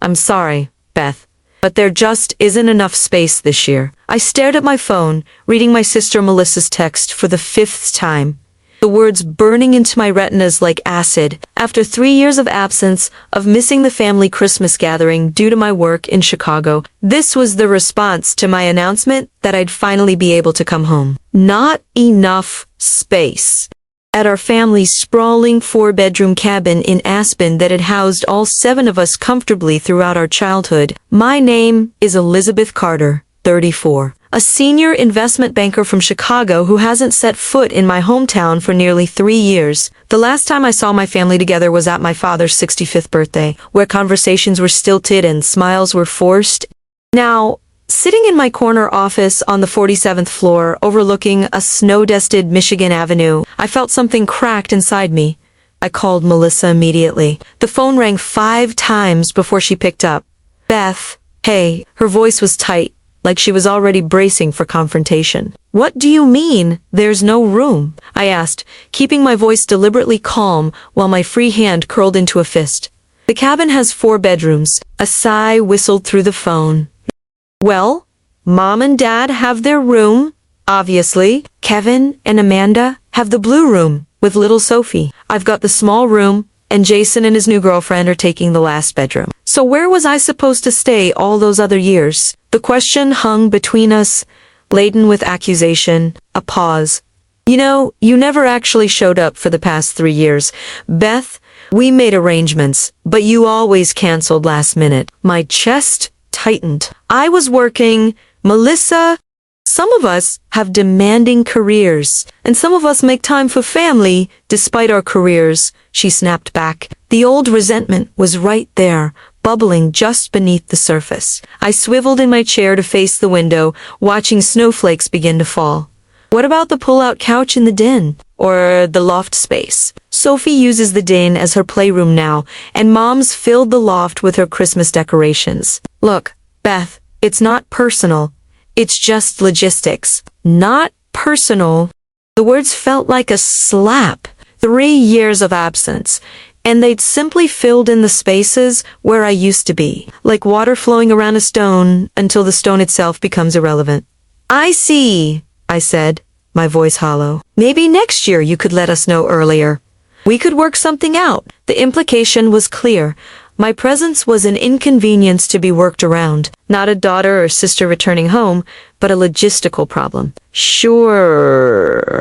I'm sorry, Beth, but there just isn't enough space this year. I stared at my phone, reading my sister Melissa's text for the fifth time. The words burning into my retinas like acid. After 3 years of absence, of missing the family Christmas gathering due to my work in Chicago, this was the response to my announcement that I'd finally be able to come home. Not enough space. At our family's sprawling 4-bedroom cabin in Aspen that had housed all 7 of us comfortably throughout our childhood, my name is Elizabeth Carter, 34. A senior investment banker from Chicago who hasn't set foot in my hometown for nearly 3 years. The last time I saw my family together was at my father's 65th birthday, where conversations were stilted and smiles were forced. Now, sitting in my corner office on the 47th floor overlooking a snow-dusted Michigan Avenue, I felt something cracked inside me. I called Melissa immediately. The phone rang 5 times before she picked up. Beth, hey, her voice was tight, like she was already bracing for confrontation. What do you mean, there's no room? I asked, keeping my voice deliberately calm while my free hand curled into a fist. The cabin has 4 bedrooms. A sigh whistled through the phone. Well, Mom and Dad have their room, obviously. Kevin and Amanda have the blue room with little Sophie. I've got the small room, and Jason and his new girlfriend are taking the last bedroom. So where was I supposed to stay all those other years? The question hung between us, laden with accusation, a pause. You know, you never actually showed up for the past 3 years. Beth, we made arrangements, but you always canceled last minute. My chest tightened. I was working. Melissa, some of us have demanding careers, and some of us make time for family despite our careers, she snapped back. The old resentment was right there, bubbling just beneath the surface. I swiveled in my chair to face the window, watching snowflakes begin to fall. What about the pull-out couch in the den? Or the loft space? Sophie uses the den as her playroom now, and Mom's filled the loft with her Christmas decorations. Look, Beth, it's not personal. It's just logistics. Not personal. The words felt like a slap. 3 years of absence, and they'd simply filled in the spaces where I used to be, like water flowing around a stone until the stone itself becomes irrelevant. I see, I said, my voice hollow. Maybe next year you could let us know earlier. We could work something out. The implication was clear. My presence was an inconvenience to be worked around, not a daughter or sister returning home, but a logistical problem. Sure.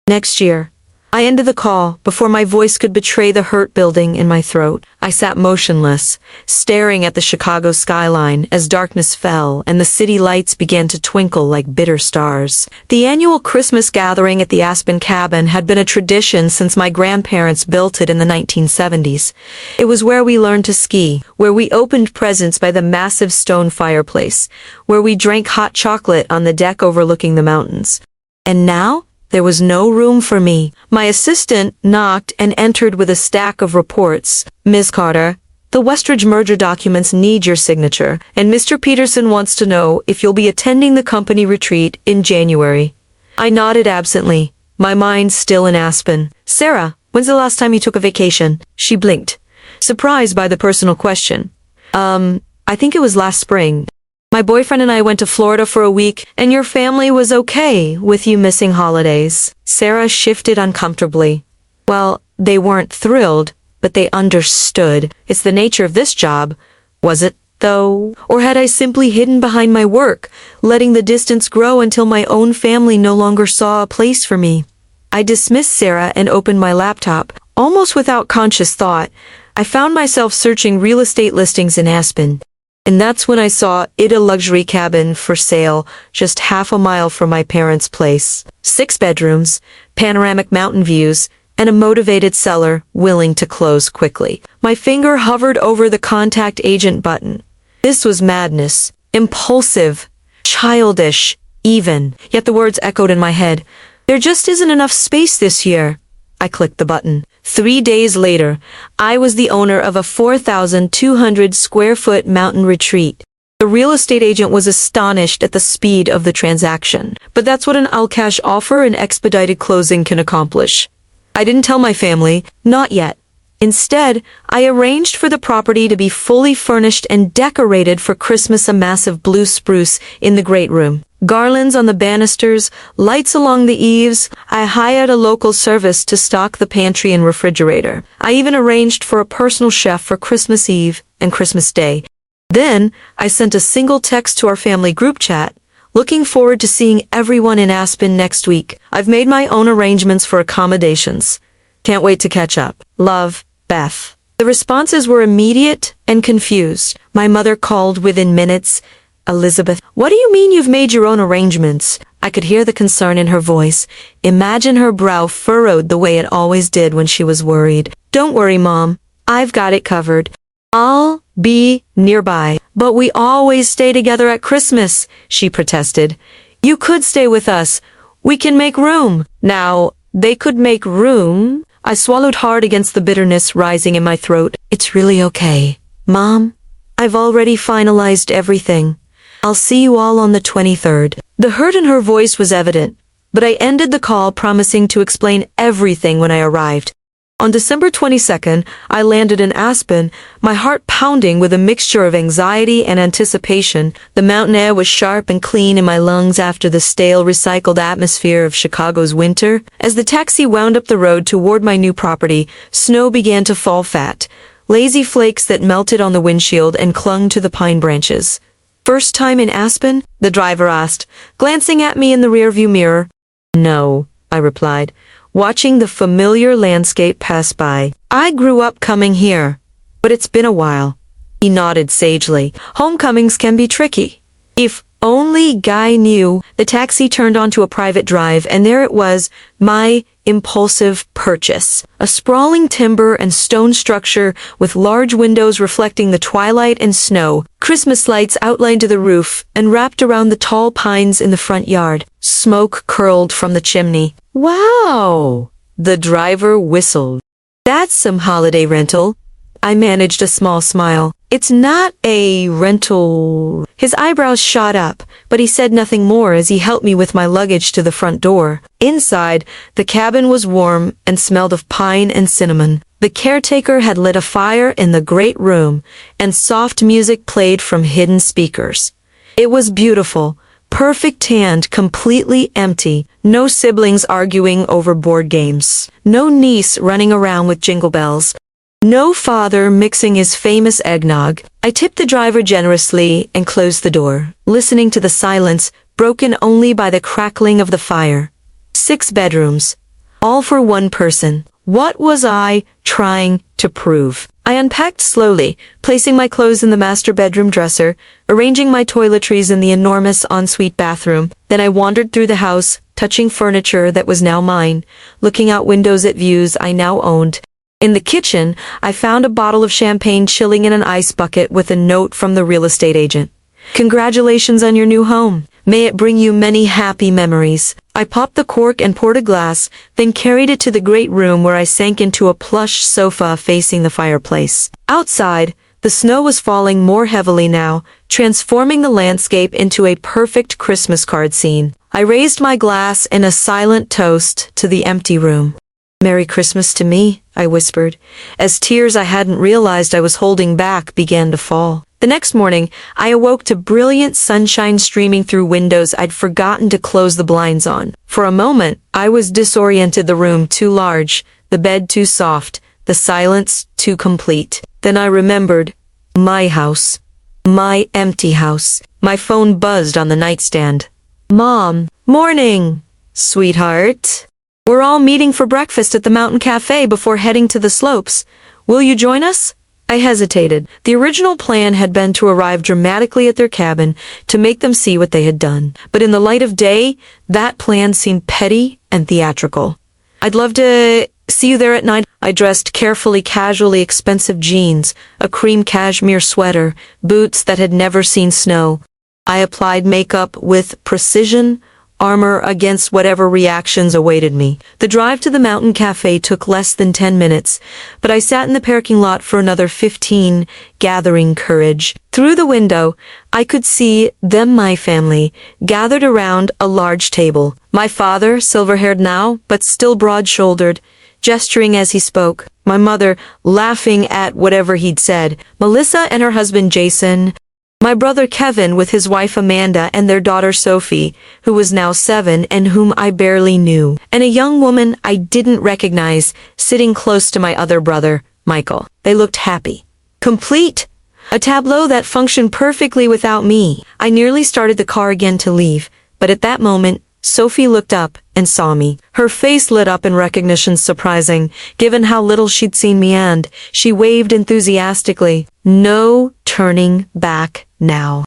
Next year. I ended the call before my voice could betray the hurt building in my throat. I sat motionless, staring at the Chicago skyline as darkness fell and the city lights began to twinkle like bitter stars. The annual Christmas gathering at the Aspen cabin had been a tradition since my grandparents built it in the 1970s. It was where we learned to ski, where we opened presents by the massive stone fireplace, where we drank hot chocolate on the deck overlooking the mountains. And now, there was no room for me. My assistant knocked and entered with a stack of reports. Ms. Carter, the Westridge merger documents need your signature, and Mr. Peterson wants to know if you'll be attending the company retreat in January. I nodded absently, my mind still in Aspen. Sarah, when's the last time you took a vacation? She blinked, surprised by the personal question. I think it was last spring. My boyfriend and I went to Florida for a week, and your family was okay with you missing holidays. Sarah shifted uncomfortably. Well, they weren't thrilled, but they understood. It's the nature of this job. Was it, though? Or had I simply hidden behind my work, letting the distance grow until my own family no longer saw a place for me? I dismissed Sarah and opened my laptop. Almost without conscious thought, I found myself searching real estate listings in Aspen. And that's when I saw it, a luxury cabin for sale just half a mile from my parents' place. 6 bedrooms, panoramic mountain views, and a motivated seller willing to close quickly. My finger hovered over the contact agent button. This was madness, impulsive, childish, even. Yet the words echoed in my head. There just isn't enough space this year. I clicked the button. 3 days later, I was the owner of a 4,200 square foot mountain retreat. The real estate agent was astonished at the speed of the transaction. But that's what an all-cash offer and expedited closing can accomplish. I didn't tell my family, not yet. Instead, I arranged for the property to be fully furnished and decorated for Christmas, a massive blue spruce in the great room. Garlands on the banisters, lights along the eaves. I hired a local service to stock the pantry and refrigerator. I even arranged for a personal chef for Christmas Eve and Christmas Day. Then, I sent a single text to our family group chat. Looking forward to seeing everyone in Aspen next week. I've made my own arrangements for accommodations. Can't wait to catch up. Love, Beth. The responses were immediate and confused. My mother called within minutes. Elizabeth, what do you mean you've made your own arrangements? I could hear the concern in her voice. Imagine her brow furrowed the way it always did when she was worried. Don't worry, Mom. I've got it covered. I'll be nearby. But we always stay together at Christmas, she protested. You could stay with us. We can make room. Now, they could make room? I swallowed hard against the bitterness rising in my throat. It's really okay. Mom, I've already finalized everything. I'll see you all on the 23rd. The hurt in her voice was evident, but I ended the call promising to explain everything when I arrived. On December 22nd, I landed in Aspen, my heart pounding with a mixture of anxiety and anticipation. The mountain air was sharp and clean in my lungs after the stale, recycled atmosphere of Chicago's winter. As the taxi wound up the road toward my new property, snow began to fall fat, lazy flakes that melted on the windshield and clung to the pine branches. First time in Aspen? The driver asked, glancing at me in the rearview mirror. No, I replied, watching the familiar landscape pass by. I grew up coming here, but it's been a while. He nodded sagely. Homecomings can be tricky. If only Guy knew. The taxi turned onto a private drive, and there it was, my impulsive purchase. A sprawling timber and stone structure with large windows reflecting the twilight and snow. Christmas lights outlined to the roof and wrapped around the tall pines in the front yard. Smoke curled from the chimney. Wow! The driver whistled. That's some holiday rental. I managed a small smile. It's not a rental. His eyebrows shot up, but he said nothing more as he helped me with my luggage to the front door. Inside, the cabin was warm and smelled of pine and cinnamon. The caretaker had lit a fire in the great room, and soft music played from hidden speakers. It was beautiful, perfect and completely empty. No siblings arguing over board games. No niece running around with jingle bells. No father mixing his famous eggnog. I tipped the driver generously and closed the door, listening to the silence, broken only by the crackling of the fire. 6 bedrooms, all for one person. What was I trying to prove? I unpacked slowly, placing my clothes in the master bedroom dresser, arranging my toiletries in the enormous ensuite bathroom. Then I wandered through the house, touching furniture that was now mine, looking out windows at views I now owned. In the kitchen, I found a bottle of champagne chilling in an ice bucket with a note from the real estate agent. Congratulations on your new home. May it bring you many happy memories. I popped the cork and poured a glass, then carried it to the great room where I sank into a plush sofa facing the fireplace. Outside, the snow was falling more heavily now, transforming the landscape into a perfect Christmas card scene. I raised my glass in a silent toast to the empty room. Merry Christmas to me, I whispered, as tears I hadn't realized I was holding back began to fall. The next morning, I awoke to brilliant sunshine streaming through windows I'd forgotten to close the blinds on. For a moment, I was disoriented, the room too large, the bed too soft, the silence too complete. Then I remembered, my house. My empty house. My phone buzzed on the nightstand. Mom. Morning, sweetheart. We're all meeting for breakfast at the mountain cafe before heading to the slopes. Will you join us? I hesitated. The original plan had been to arrive dramatically at their cabin to make them see what they had done. But in the light of day, that plan seemed petty and theatrical. I'd love to see you there at 9. I dressed carefully, casually, expensive jeans, a cream cashmere sweater, boots that had never seen snow. I applied makeup with precision, armor against whatever reactions awaited me. The drive to the mountain cafe took less than 10 minutes, but I sat in the parking lot for another 15, gathering courage. Through the window, I could see them, my family, gathered around a large table. My father, silver-haired now, but still broad-shouldered, gesturing as he spoke. my mother laughing at whatever he'd said, Melissa and her husband Jason, my brother Kevin with his wife Amanda and their daughter Sophie, who was now 7 and whom I barely knew, and a young woman I didn't recognize sitting close to my other brother, Michael. They looked happy. Complete. A tableau that functioned perfectly without me. I nearly started the car again to leave, but at that moment, Sophie looked up and saw me. Her face lit up in recognition, surprising, given how little she'd seen me, and she waved enthusiastically. No turning back now.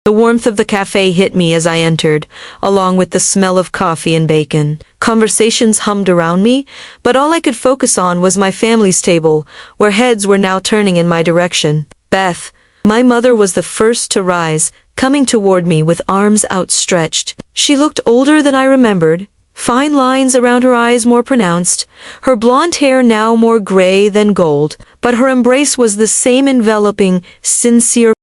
The warmth of the cafe hit me as I entered, along with the smell of coffee and bacon. Conversations hummed around me, but all I could focus on was my family's table, where heads were now turning in my direction. Beth, my mother, was the first to rise, coming toward me with arms outstretched. She looked older than I remembered, fine lines around her eyes more pronounced, her blonde hair now more gray than gold, but her embrace was the same enveloping, sincere.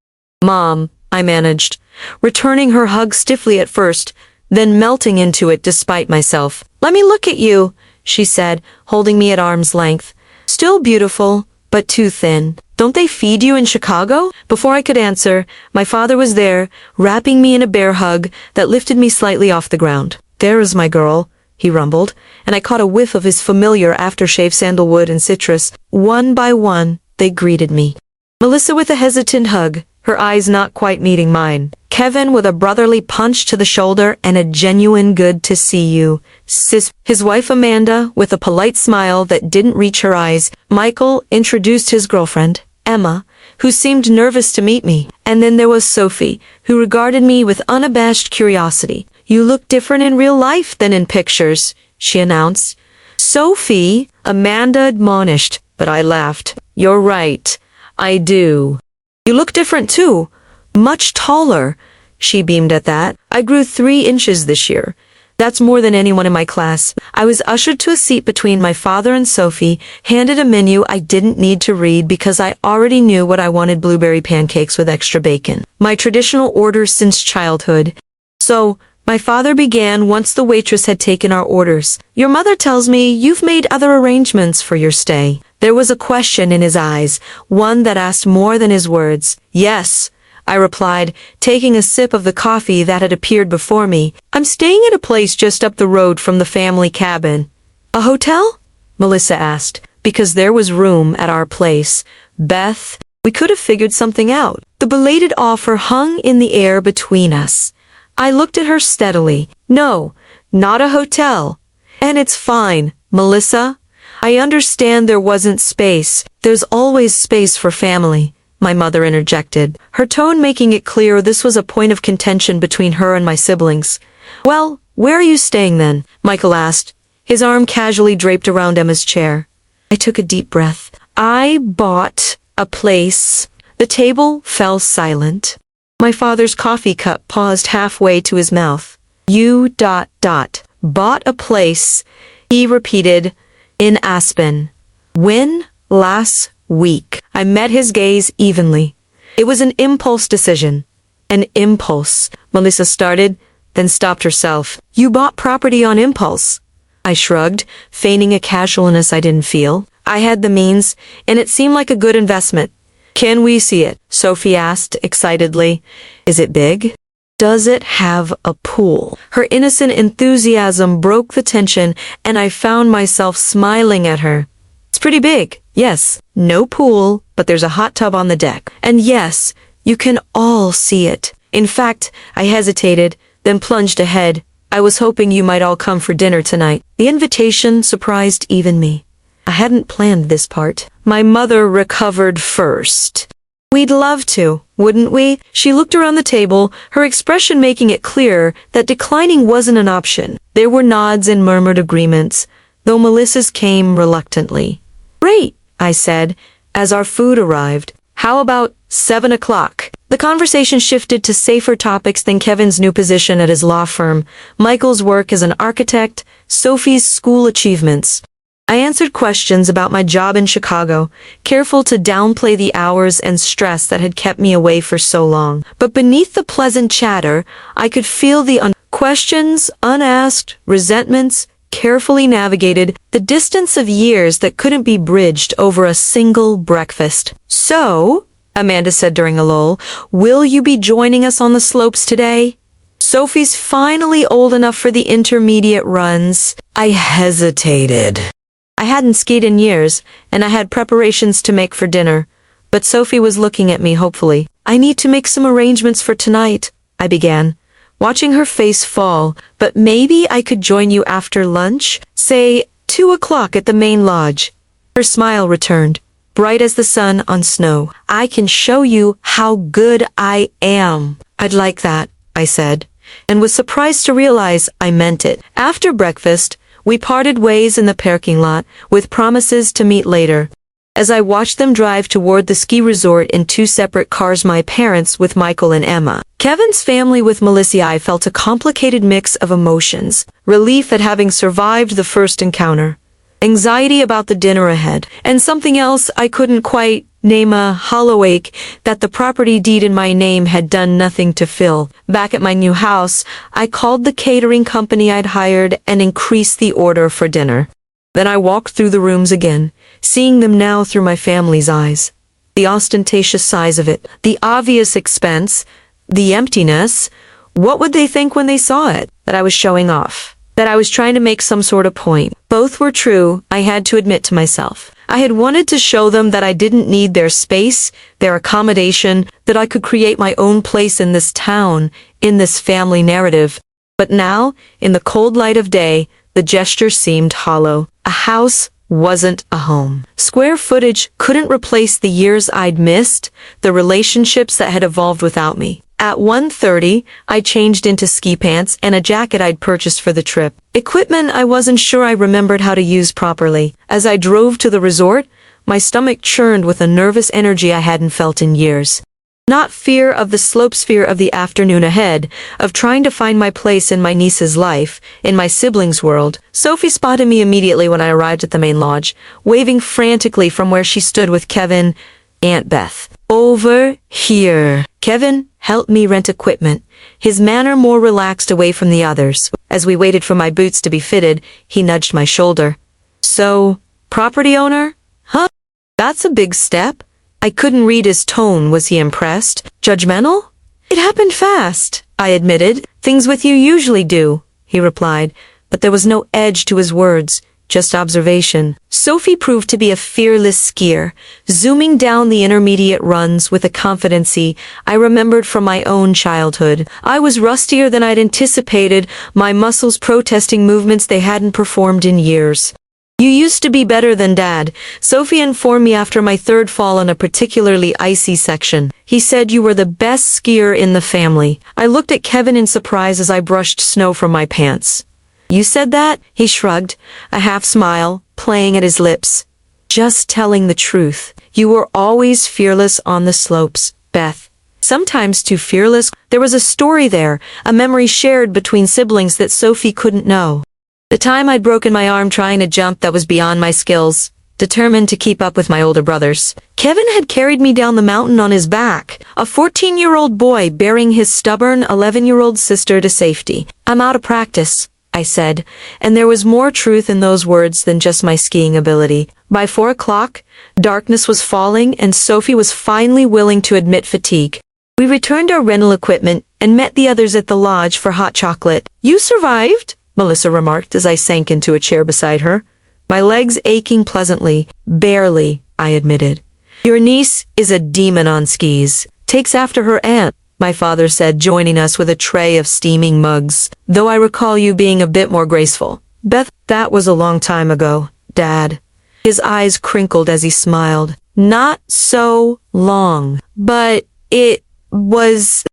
Mom, I managed, returning her hug stiffly at first, then melting into it despite myself. Let me look at you, she said, holding me at arm's length. Still beautiful, but too thin. Don't they feed you in Chicago? Before I could answer, my father was there, wrapping me in a bear hug that lifted me slightly off the ground. There's my girl, he rumbled, and I caught a whiff of his familiar aftershave sandalwood and citrus. One by one, they greeted me. Melissa with a hesitant hug, her eyes not quite meeting mine. Kevin with a brotherly punch to the shoulder and a genuine good to see you, sis. His wife Amanda with a polite smile that didn't reach her eyes. Michael introduced his girlfriend, Emma, who seemed nervous to meet me. And then there was Sophie, who regarded me with unabashed curiosity. You look different in real life than in pictures, she announced. Sophie, Amanda admonished, but I laughed. You're right, I do. You look different too. Much taller, she beamed at that. I grew 3 inches this year. That's more than anyone in my class. I was ushered to a seat between my father and Sophie, handed a menu I didn't need to read because I already knew what I wanted: blueberry pancakes with extra bacon. My traditional order since childhood. So, my father began once the waitress had taken our orders. Your mother tells me you've made other arrangements for your stay. There was a question in his eyes, one that asked more than his words. Yes, I replied, taking a sip of the coffee that had appeared before me. I'm staying at a place just up the road from the family cabin. A hotel? Melissa asked, because there was room at our place. Beth, we could have figured something out. The belated offer hung in the air between us. I looked at her steadily. No, not a hotel. And it's fine, Melissa. I understand there wasn't space. There's always space for family, my mother interjected, her tone making it clear this was a point of contention between her and my siblings. Well, where are you staying then? Michael asked, his arm casually draped around Emma's chair. I took a deep breath. I bought a place. The table fell silent. My father's coffee cup paused halfway to his mouth. Bought a place, he repeated, in Aspen. When? Last week. I met his gaze evenly. It was an impulse decision. An impulse, Melissa started, then stopped herself. You bought property on impulse. I shrugged, feigning a casualness I didn't feel. I had the means, and it seemed like a good investment. Can we see it? Sophie asked excitedly. Is it big? Does it have a pool? Her innocent enthusiasm broke the tension, and I found myself smiling at her. It's pretty big. Yes, no pool, but there's a hot tub on the deck. And yes, you can all see it. In fact, I hesitated, then plunged ahead. I was hoping you might all come for dinner tonight. The invitation surprised even me. I hadn't planned this part. My mother recovered first. We'd love to, wouldn't we? She looked around the table, her expression making it clear that declining wasn't an option. There were nods and murmured agreements, though Melissa's came reluctantly. Great, I said, as our food arrived. How about 7 o'clock? The conversation shifted to safer topics than Kevin's new position at his law firm, Michael's work as an architect, Sophie's school achievements. I answered questions about my job in Chicago, careful to downplay the hours and stress that had kept me away for so long. But beneath the pleasant chatter, I could feel the questions, unasked, resentments, carefully navigated the distance of years that couldn't be bridged over a single breakfast. "So," Amanda said during a lull, "will you be joining us on the slopes today?" "Sophie's finally old enough for the intermediate runs." I hesitated. I hadn't skied in years, and I had preparations to make for dinner. But Sophie was looking at me hopefully. "I need to make some arrangements for tonight," I began, watching her face fall. "But maybe I could join you after lunch? Say 2 o'clock at the main lodge." Her smile returned, bright as the sun on snow. "I can show you how good I am." "I'd like that," I said, and was surprised to realize I meant it. After breakfast, we parted ways in the parking lot, with promises to meet later. As I watched them drive toward the ski resort in 2 separate cars, my parents with Michael and Emma, Kevin's family with Melissa, I felt a complicated mix of emotions. Relief at having survived the first encounter, anxiety about the dinner ahead, and something else I couldn't quite name, a hollow ache that the property deed in my name had done nothing to fill. Back at my new house, I called the catering company I'd hired and increased the order for dinner. Then I walked through the rooms again, seeing them now through my family's eyes. The ostentatious size of it, the obvious expense, the emptiness. What would they think when they saw it? That I was showing off. That I was trying to make some sort of point. Both were true, I had to admit to myself. I had wanted to show them that I didn't need their space, their accommodation, that I could create my own place in this town, in this family narrative. But now, in the cold light of day, the gesture seemed hollow. A house wasn't a home. Square footage couldn't replace the years I'd missed, the relationships that had evolved without me. At 1:30, I changed into ski pants and a jacket I'd purchased for the trip. Equipment I wasn't sure I remembered how to use properly. As I drove to the resort, my stomach churned with a nervous energy I hadn't felt in years. Not fear of the slopes, fear of the afternoon ahead, of trying to find my place in my niece's life, in my siblings' world. Sophie spotted me immediately when I arrived at the main lodge, waving frantically from where she stood with Kevin, Aunt Beth. "Over here." Kevin helped me rent equipment, his manner more relaxed away from the others. As we waited for my boots to be fitted, he nudged my shoulder. "So, property owner? Huh? That's a big step." I couldn't read his tone. Was he impressed? Judgmental? "It happened fast," I admitted. "Things with you usually do," he replied, but there was no edge to his words, just observation. Sophie proved to be a fearless skier, zooming down the intermediate runs with a confidency I remembered from my own childhood. I was rustier than I'd anticipated, my muscles protesting movements they hadn't performed in years. "You used to be better than Dad," Sophie informed me after my third fall on a particularly icy section. "He said you were the best skier in the family." I looked at Kevin in surprise as I brushed snow from my pants. "You said that?" He shrugged, a half smile playing at his lips. "Just telling the truth. You were always fearless on the slopes, Beth. Sometimes too fearless." There was a story there, a memory shared between siblings that Sophie couldn't know. The time I'd broken my arm trying to jump that was beyond my skills, determined to keep up with my older brothers. Kevin had carried me down the mountain on his back, a 14-year-old boy bearing his stubborn 11-year-old sister to safety. "I'm out of practice," I said, and there was more truth in those words than just my skiing ability. By 4 o'clock, darkness was falling and Sophie was finally willing to admit fatigue. We returned our rental equipment and met the others at the lodge for hot chocolate. "You survived?" Melissa remarked as I sank into a chair beside her, my legs aching pleasantly. "Barely," I admitted. "Your niece is a demon on skis. Takes after her aunt," my father said, joining us with a tray of steaming mugs. "Though I recall you being a bit more graceful." "Beth, that was a long time ago, Dad." His eyes crinkled as he smiled. "Not so long, but it was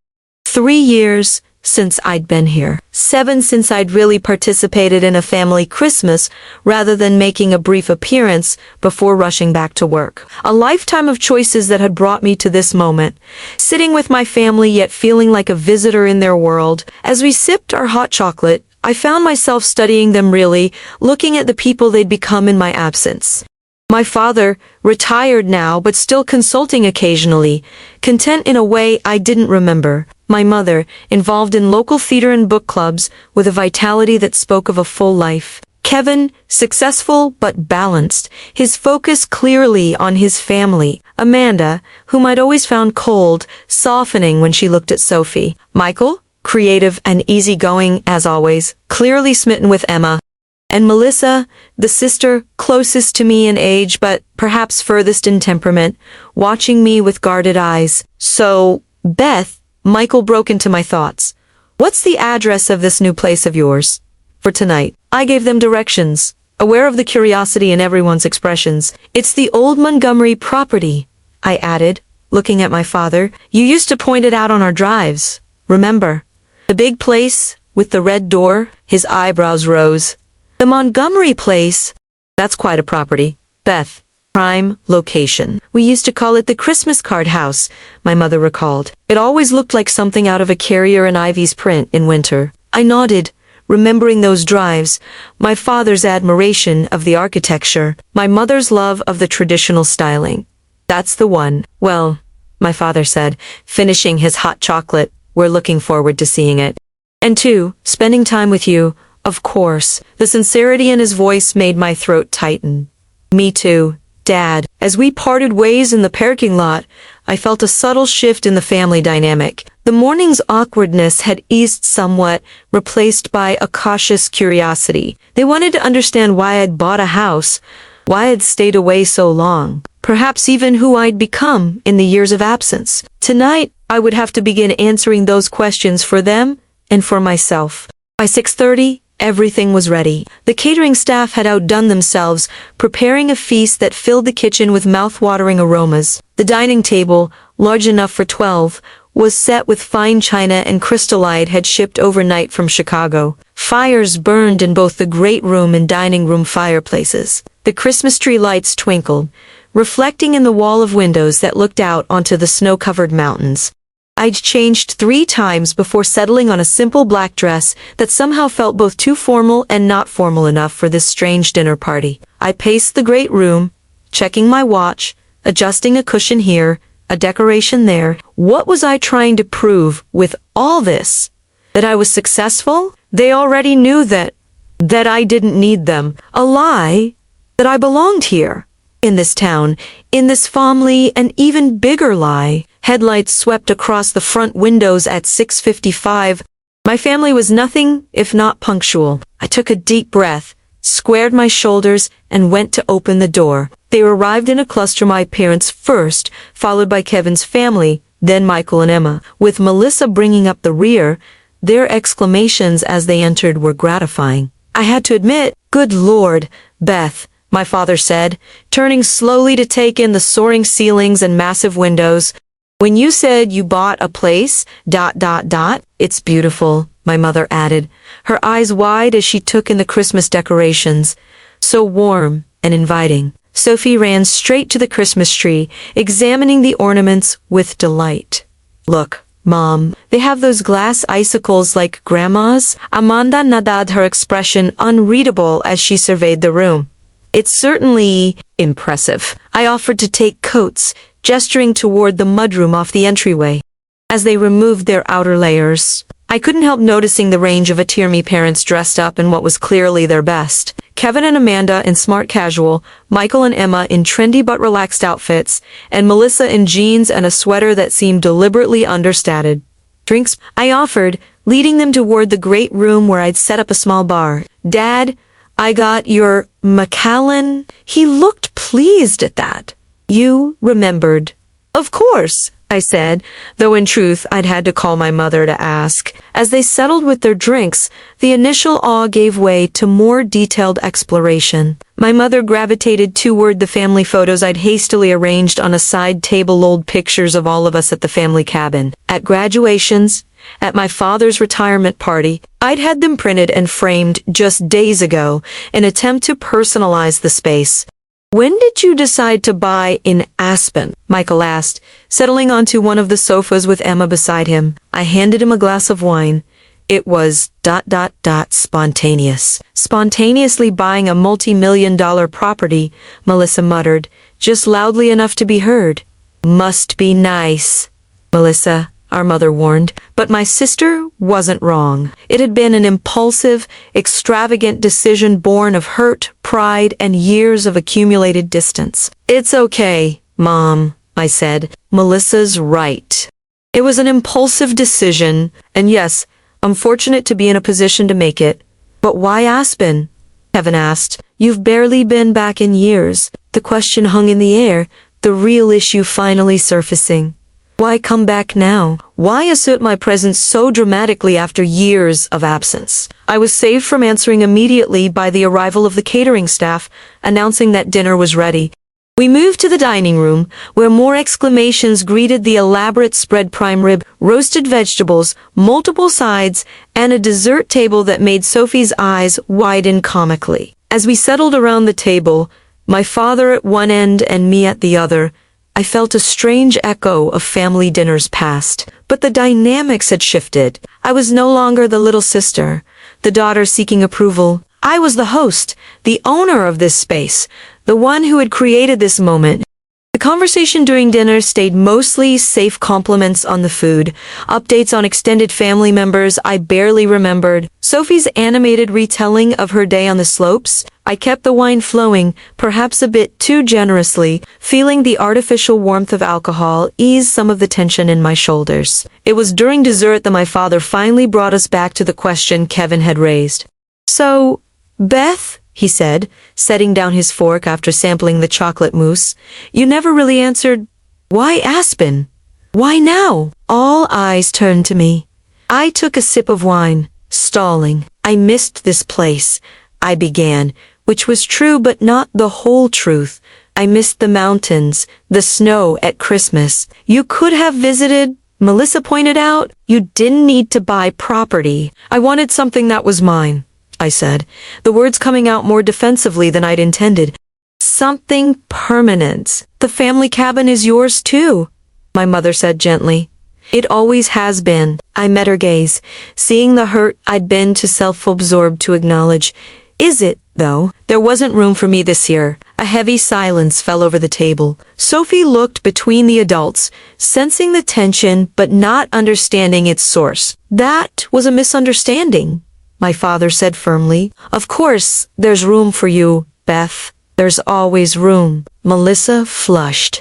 3 years since I'd been here. 7 since I'd really participated in a family Christmas rather than making a brief appearance before rushing back to work. A lifetime of choices that had brought me to this moment, sitting with my family yet feeling like a visitor in their world. As we sipped our hot chocolate, I found myself studying them really, looking at the people they'd become in my absence. My father, retired now but still consulting occasionally, content in a way I didn't remember. My mother, involved in local theater and book clubs, with a vitality that spoke of a full life. Kevin, successful but balanced, his focus clearly on his family. Amanda, whom I'd always found cold, softening when she looked at Sophie. Michael, creative and easygoing as always, clearly smitten with Emma. And Melissa, the sister closest to me in age but perhaps furthest in temperament, watching me with guarded eyes. "So, Beth," Michael broke into my thoughts, "what's the address of this new place of yours for tonight?" I gave them directions, aware of the curiosity in everyone's expressions. "It's the old Montgomery property," I added, looking at my father. "You used to point it out on our drives, remember? The big place with the red door?" His eyebrows rose. "The Montgomery place? That's quite a property, Beth. Prime location. We used to call it the Christmas card house," my mother recalled. "It always looked like something out of a Carrier and Ivy's print in winter." I nodded, remembering those drives, my father's admiration of the architecture, my mother's love of the traditional styling. "That's the one." "Well," my father said, finishing his hot chocolate, "we're looking forward to seeing it. And to spending time with you, of course." The sincerity in his voice made my throat tighten. "Me too, Dad." As we parted ways in the parking lot, I felt a subtle shift in the family dynamic. The morning's awkwardness had eased somewhat, replaced by a cautious curiosity. They wanted to understand why I'd bought a house, why I'd stayed away so long, perhaps even who I'd become in the years of absence. Tonight, I would have to begin answering those questions for them and for myself. By 6:30, everything was ready. The catering staff had outdone themselves, preparing a feast that filled the kitchen with mouth-watering aromas. The dining table, large enough for 12, was set with fine china and crystallite had shipped overnight from Chicago. Fires burned in both the great room and dining room fireplaces. The Christmas tree lights twinkled, reflecting in the wall of windows that looked out onto the snow-covered mountains. I'd changed 3 times before settling on a simple black dress that somehow felt both too formal and not formal enough for this strange dinner party. I paced the great room, checking my watch, adjusting a cushion here, a decoration there. What was I trying to prove with all this? That I was successful? They already knew that I didn't need them. A lie? That I belonged here, in this town, in this family, an even bigger lie. Headlights swept across the front windows at 6:55. My family was nothing if not punctual. I took a deep breath, squared my shoulders, and went to open the door. They arrived in a cluster, my parents first, followed by Kevin's family, then Michael and Emma, with Melissa bringing up the rear. Their exclamations as they entered were gratifying. I had to admit, "Good Lord, Beth," my father said, turning slowly to take in the soaring ceilings and massive windows. "When you said you bought a place, ... It's beautiful," my mother added, her eyes wide as she took in the Christmas decorations. So warm and inviting. Sophie ran straight to the Christmas tree, examining the ornaments with delight. "Look, Mom, they have those glass icicles like Grandma's." Amanda nodded, her expression unreadable as she surveyed the room. "It's certainly impressive." I offered to take coats, gesturing toward the mudroom off the entryway. As they removed their outer layers, I couldn't help noticing the range of Atirmi parents dressed up in what was clearly their best. Kevin and Amanda in smart casual, Michael and Emma in trendy but relaxed outfits, and Melissa in jeans and a sweater that seemed deliberately understated. "Drinks?" I offered, leading them toward the great room where I'd set up a small bar. "Dad, I got your Macallan." He looked pleased at that. "You remembered." "Of course," I said, though in truth I'd had to call my mother to ask. As they settled with their drinks, the initial awe gave way to more detailed exploration. My mother gravitated toward the family photos I'd hastily arranged on a side table, old pictures of all of us at the family cabin, at graduations, at my father's retirement party. I'd had them printed and framed just days ago, in an attempt to personalize the space. "When did you decide to buy in Aspen?" Michael asked, settling onto one of the sofas with Emma beside him. I handed him a glass of wine. "It was ... spontaneous." "Spontaneously buying a multi-million-dollar property," Melissa muttered, just loudly enough to be heard. "Must be nice," Melissa, our mother warned, But my sister wasn't wrong. It had been an impulsive, extravagant decision born of hurt, pride, and years of accumulated distance. "It's okay, Mom," I said. "Melissa's right." It was an impulsive decision, and yes, I'm fortunate to be in a position to make it. "But why Aspen?" Kevin asked. "You've barely been back in years." The question hung in the air, the real issue finally surfacing. Why come back now? Why assert my presence so dramatically after years of absence? I was saved from answering immediately by the arrival of the catering staff, announcing that dinner was ready. We moved to the dining room, where more exclamations greeted the elaborate spread prime rib, roasted vegetables, multiple sides, and a dessert table that made Sophie's eyes widen comically. As we settled around the table, my father at one end and me at the other, I felt a strange echo of family dinners past. But the dynamics had shifted. I was no longer the little sister, the daughter seeking approval. I was the host, the owner of this space, the one who had created this moment. The conversation during dinner stayed mostly safe compliments on the food, updates on extended family members I barely remembered, Sophie's animated retelling of her day on the slopes. I kept the wine flowing, perhaps a bit too generously, feeling the artificial warmth of alcohol ease some of the tension in my shoulders. It was during dessert that my father finally brought us back to the question Kevin had raised. "So, Beth," he said, setting down his fork after sampling the chocolate mousse, "you never really answered, why Aspen? Why now?" All eyes turned to me. I took a sip of wine, stalling. "I missed this place," I began, which was true but not the whole truth. "I missed the mountains, the snow at Christmas. You could have visited," Melissa pointed out. "You didn't need to buy property. I wanted something that was mine," I said, the words coming out more defensively than I'd intended. "Something permanent. The family cabin is yours too," my mother said gently. "It always has been." I met her gaze, seeing the hurt I'd been too self-absorbed to acknowledge. "Is it, though?" There wasn't room for me this year. A heavy silence fell over the table. Sophie looked between the adults, sensing the tension but not understanding its source. "That was a misunderstanding," my father said firmly. "Of course, there's room for you, Beth. There's always room." Melissa flushed.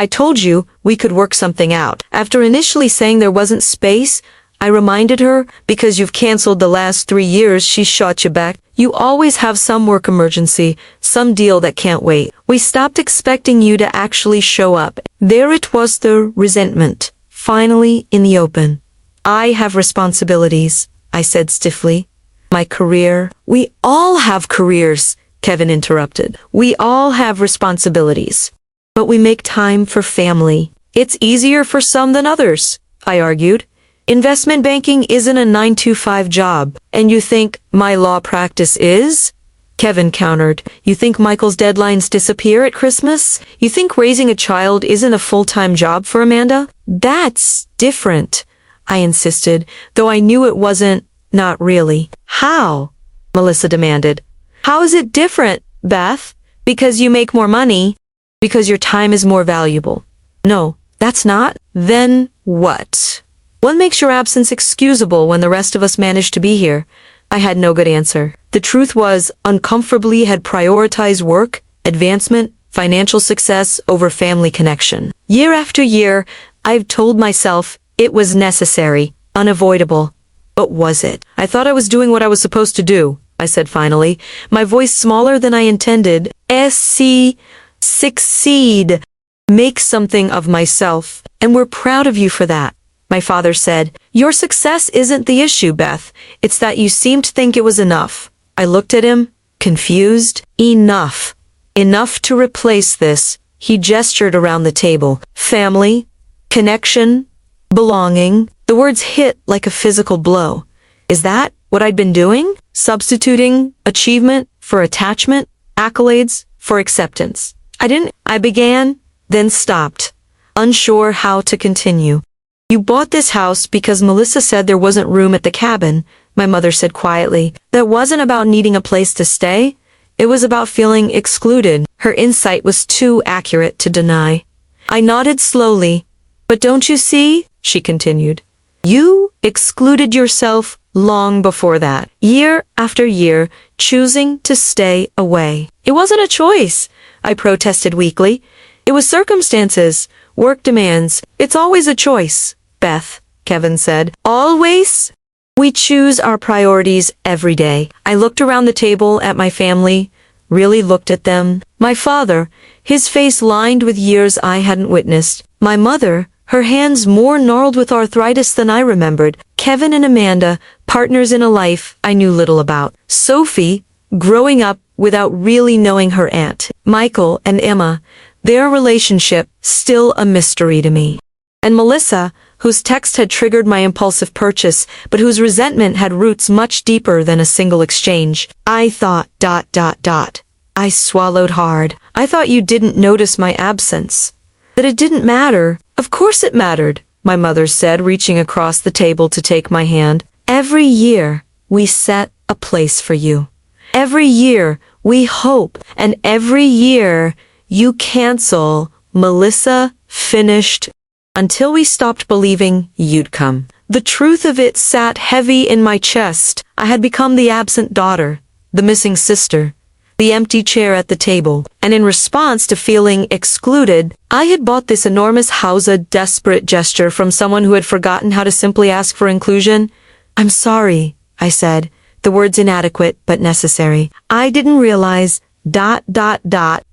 "I told you we could work something out." After initially saying there wasn't space, I reminded her, "Because you've canceled the last 3 years, she shot you back. You always have some work emergency, some deal that can't wait. We stopped expecting you to actually show up." There it was, the resentment, finally in the open. "I have responsibilities," I said stiffly. "My career." "We all have careers," Kevin interrupted. "We all have responsibilities. But we make time for family. It's easier for some than others," I argued. "Investment banking isn't a 9-to-5 job. And you think my law practice is?" Kevin countered. "You think Michael's deadlines disappear at Christmas? You think raising a child isn't a full-time job for Amanda?" "That's different," I insisted, though I knew it wasn't. Not really. "How?" Melissa demanded. "How is it different, Beth? Because you make more money? Because your time is more valuable?" "No, that's not." "Then what? What makes your absence excusable when the rest of us managed to be here?" I had no good answer. The truth was, uncomfortably had prioritized work, advancement, financial success over family connection. Year after year, I've told myself it was necessary, unavoidable. But was it? "I thought I was doing what I was supposed to do," I said finally, my voice smaller than I intended. Succeed. Make something of myself. And we're proud of you for that," my father said. "Your success isn't the issue, Beth. It's that you seem to think it was enough." I looked at him, confused. "Enough. Enough to replace this." He gestured around the table. "Family, connection, belonging." The words hit like a physical blow. Is that what I'd been doing? Substituting achievement for attachment, accolades for acceptance. I began, then stopped, unsure how to continue. "You bought this house because Melissa said there wasn't room at the cabin," my mother said quietly. "That wasn't about needing a place to stay. It was about feeling excluded." Her insight was too accurate to deny. I nodded slowly. "But don't you see?" she continued. You excluded yourself long before that, year after year, choosing to stay away. It wasn't a choice, I protested weakly. It was circumstances, work demands. It's always a choice, Beth, Kevin said. Always? We choose our priorities every day. I looked around the table at my family, really looked at them. My father, his face lined with years I hadn't witnessed. My mother, her hands more gnarled with arthritis than I remembered. Kevin and Amanda, partners in a life I knew little about. Sophie, growing up without really knowing her aunt. Michael and Emma, their relationship still a mystery to me. And Melissa, whose text had triggered my impulsive purchase, but whose resentment had roots much deeper than a single exchange. I thought, I swallowed hard. I thought you didn't notice my absence. That it didn't matter. Of course it mattered, my mother said, reaching across the table to take my hand. Every year, we set a place for you. Every year, we hope, and every year, you cancel. Melissa finished until we stopped believing you'd come. The truth of it sat heavy in my chest. I had become the absent daughter, the missing sister, the empty chair at the table, and in response to feeling excluded, I had bought this enormous house, a desperate gesture from someone who had forgotten how to simply ask for inclusion. I'm sorry, I said, the words inadequate but necessary. I didn't realize,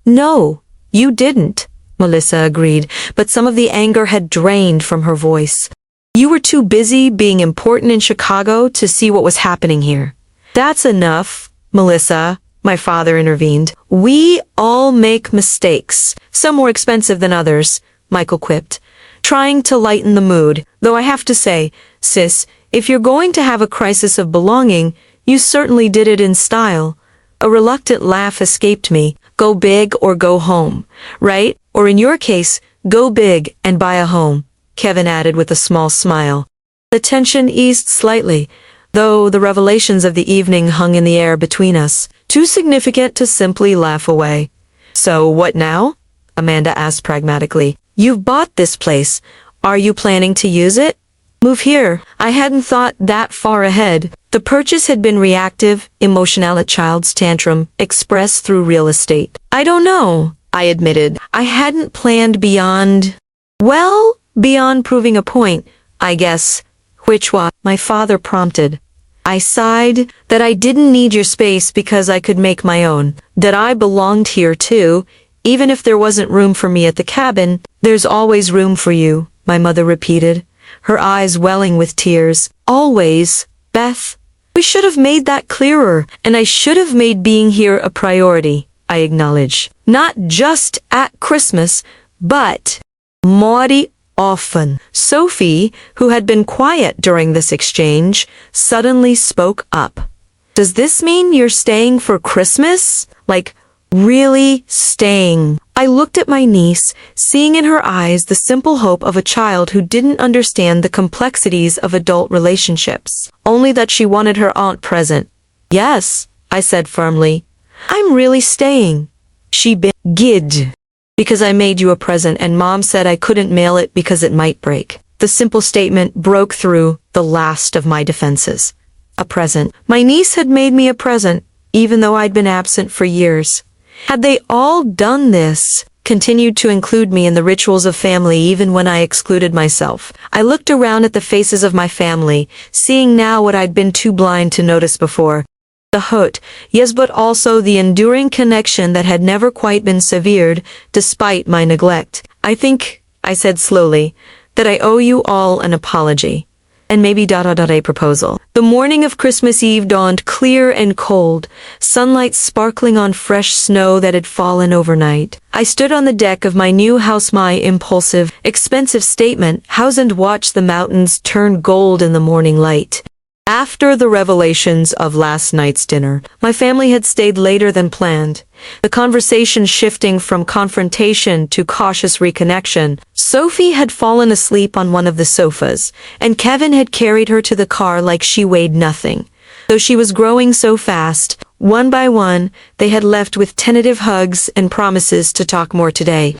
No, you didn't, Melissa agreed, but some of the anger had drained from her voice. You were too busy being important in Chicago to see what was happening here. That's enough, Melissa, my father intervened. We all make mistakes, some more expensive than others, Michael quipped, trying to lighten the mood. Though I have to say, sis, if you're going to have a crisis of belonging, you certainly did it in style. A reluctant laugh escaped me. Go big or go home, right? Or in your case, go big and buy a home, Kevin added with a small smile. The tension eased slightly, though the revelations of the evening hung in the air between us, too significant to simply laugh away. So what now? Amanda asked pragmatically. You've bought this place. Are you planning to use it? Move here. I hadn't thought that far ahead. The purchase had been reactive, emotional, a child's tantrum, expressed through real estate. I don't know, I admitted. I hadn't planned beyond proving a point, I guess. Which was, my father prompted. I sighed that I didn't need your space because I could make my own, that I belonged here too, even if there wasn't room for me at the cabin. There's always room for you, my mother repeated, her eyes welling with tears. Always, Beth. We should have made that clearer, and I should have made being here a priority, I acknowledge. Not just at Christmas, but mighty often. Sophie, who had been quiet during this exchange, suddenly spoke up. Does this mean you're staying for Christmas? Like, really staying? I looked at my niece, seeing in her eyes the simple hope of a child who didn't understand the complexities of adult relationships, only that she wanted her aunt present. Yes, I said firmly. I'm really staying. She gid. Because I made you a present and Mom said I couldn't mail it because it might break. The simple statement broke through the last of my defenses. A present. My niece had made me a present, even though I'd been absent for years. Had they all done this, continued to include me in the rituals of family even when I excluded myself? I looked around at the faces of my family, seeing now what I'd been too blind to notice before. The hurt, yes, but also the enduring connection that had never quite been severed, despite my neglect. I think, I said slowly, that I owe you all an apology. And maybe a proposal. The morning of Christmas Eve dawned clear and cold, sunlight sparkling on fresh snow that had fallen overnight. I stood on the deck of my new house, my impulsive, expensive statement, house, and watched the mountains turn gold in the morning light. After the revelations of last night's dinner, my family had stayed later than planned, the conversation shifting from confrontation to cautious reconnection. Sophie had fallen asleep on one of the sofas, and Kevin had carried her to the car like she weighed nothing. Though she was growing so fast, one by one, they had left with tentative hugs and promises to talk more today.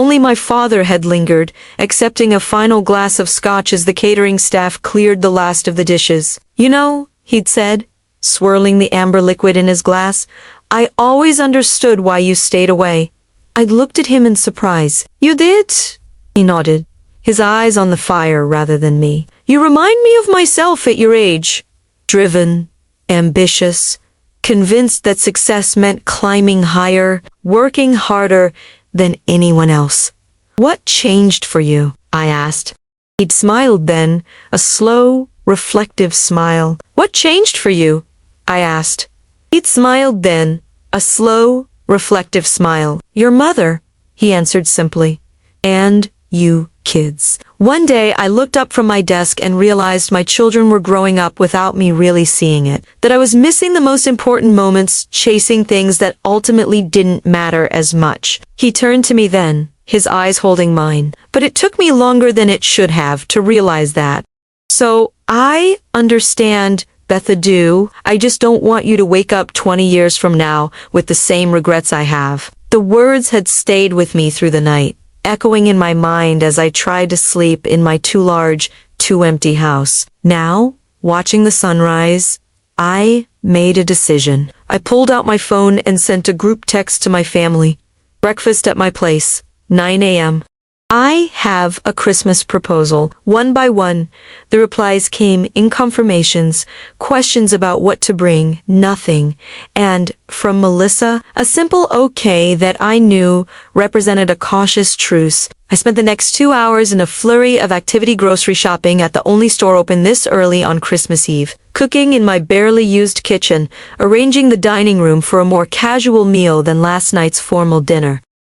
Only my father had lingered, accepting a final glass of scotch as the catering staff cleared the last of the dishes. "You know," he'd said, swirling the amber liquid in his glass, "I always understood why you stayed away." I looked at him in surprise. "You did?" He nodded, his eyes on the fire rather than me. "You remind me of myself at your age. Driven, ambitious, convinced that success meant climbing higher, working harder than anyone else." "What changed for you?" I asked. He'd smiled then, a slow, reflective smile. "What changed for you?" I asked. He'd smiled then, a slow, reflective smile. "Your mother," he answered simply. "And you kids." One day I looked up from my desk and realized my children were growing up without me really seeing it. That I was missing the most important moments, chasing things that ultimately didn't matter as much. He turned to me then, his eyes holding mine. But it took me longer than it should have to realize that. "So, I understand, Beth, I just don't want you to wake up 20 years from now with the same regrets I have." The words had stayed with me through the night, echoing in my mind as I tried to sleep in my too large, too empty house. Now, watching the sunrise, I made a decision. I pulled out my phone and sent a group text to my family. "Breakfast at my place, 9 a.m. I have a Christmas proposal." One by one, the replies came in confirmations, questions about what to bring, nothing, and, from Melissa, a simple okay that I knew represented a cautious truce. I spent the next 2 hours in a flurry of activity grocery shopping at the only store open this early on Christmas Eve, cooking in my barely used kitchen, arranging the dining room for a more casual meal than last night's formal dinner.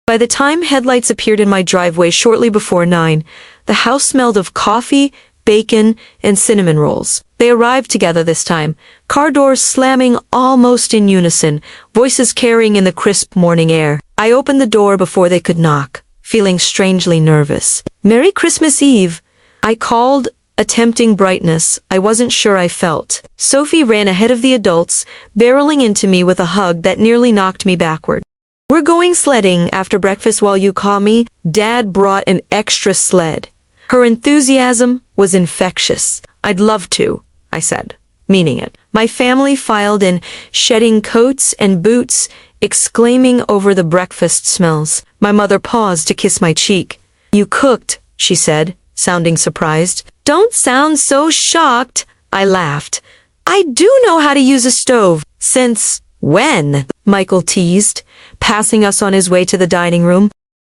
By the time headlights appeared in my driveway shortly before 9, the house smelled of coffee, bacon, and cinnamon rolls. They arrived together this time, car doors slamming almost in unison, voices carrying in the crisp morning air. I opened the door before they could knock, feeling strangely nervous. "Merry Christmas Eve," I called, attempting brightness I wasn't sure I felt. Sophie ran ahead of the adults, barreling into me with a hug that nearly knocked me backward. "We're going sledding after breakfast while you call me." Dad brought an extra sled. Her enthusiasm was infectious. "I'd love to," I said, meaning it. My family filed in, shedding coats and boots, exclaiming over the breakfast smells. My mother paused to kiss my cheek. "You cooked," she said, sounding surprised. "Don't sound so shocked," I laughed. "I do know how to use a stove." "Since when?" Michael teased, passing us on his way to the dining room.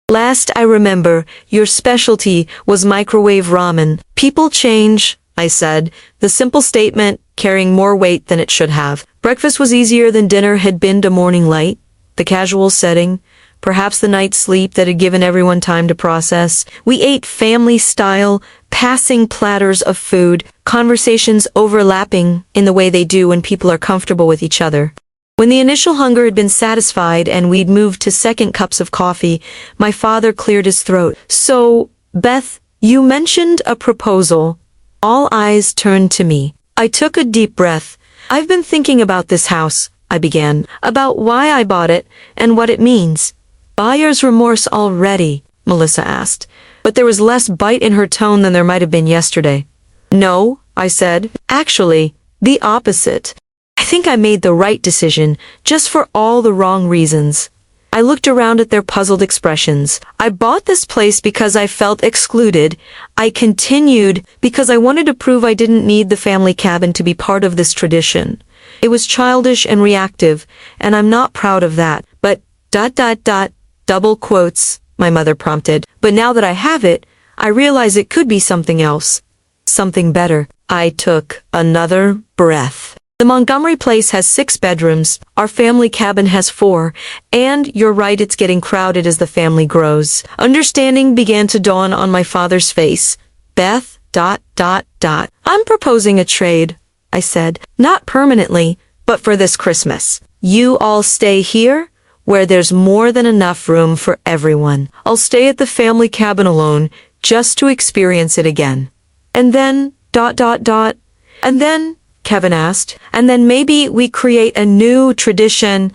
"Last I remember, your specialty was microwave ramen." "People change," I said, the simple statement carrying more weight than it should have. Breakfast was easier than dinner had been to morning light, the casual setting, perhaps the night's sleep that had given everyone time to process. We ate family-style, passing platters of food, conversations overlapping in the way they do when people are comfortable with each other. When the initial hunger had been satisfied and we'd moved to second cups of coffee, my father cleared his throat. "So, Beth, you mentioned a proposal." All eyes turned to me. I took a deep breath. "I've been thinking about this house," I began, "about why I bought it and what it means." "Buyer's remorse already?" Melissa asked, but there was less bite in her tone than there might have been yesterday. "No," I said. "Actually, the opposite. I think I made the right decision, just for all the wrong reasons." I looked around at their puzzled expressions. "I bought this place because I felt excluded." I continued, "because I wanted to prove I didn't need the family cabin to be part of this tradition. It was childish and reactive, and I'm not proud of that. But, double quotes, my mother prompted. But now that I have it, I realize it could be something else. Something better." I took another breath. The Montgomery place has 6 bedrooms, our family cabin has 4, and you're right, it's getting crowded as the family grows. Understanding began to dawn on my father's face. "Beth, I'm proposing a trade," I said. "Not permanently, but for this Christmas. You all stay here, where there's more than enough room for everyone. I'll stay at the family cabin alone, just to experience it again." "And then, and then," Kevin asked, "and then maybe we create a new tradition."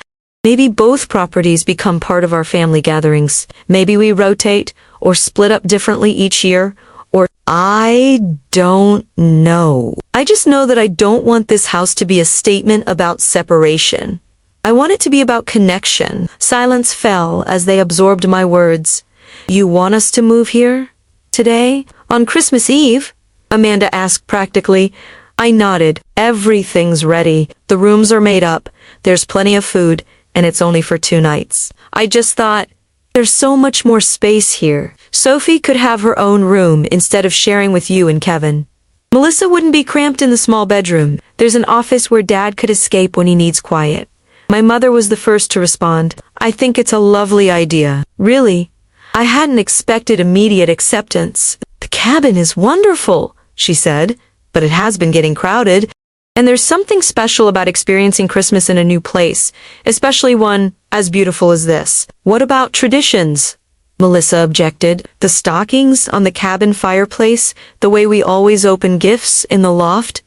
Maybe both properties become part of our family gatherings. Maybe we rotate or split up differently each year. Or I don't know. I just know that I don't want this house to be a statement about separation. I want it to be about connection. Silence fell as they absorbed my words. You want us to move here? Today? On Christmas Eve? Amanda asked practically. I nodded. Everything's ready. The rooms are made up. There's plenty of food, and it's only for 2 nights. I just thought, there's so much more space here. Sophie could have her own room instead of sharing with you and Kevin. Melissa wouldn't be cramped in the small bedroom. There's an office where Dad could escape when he needs quiet. My mother was the first to respond. I think it's a lovely idea. Really? I hadn't expected immediate acceptance. The cabin is wonderful, she said, but it has been getting crowded. And there's something special about experiencing Christmas in a new place, especially one as beautiful as this. What about traditions? Melissa objected. The stockings on the cabin fireplace, the way we always open gifts in the loft, ...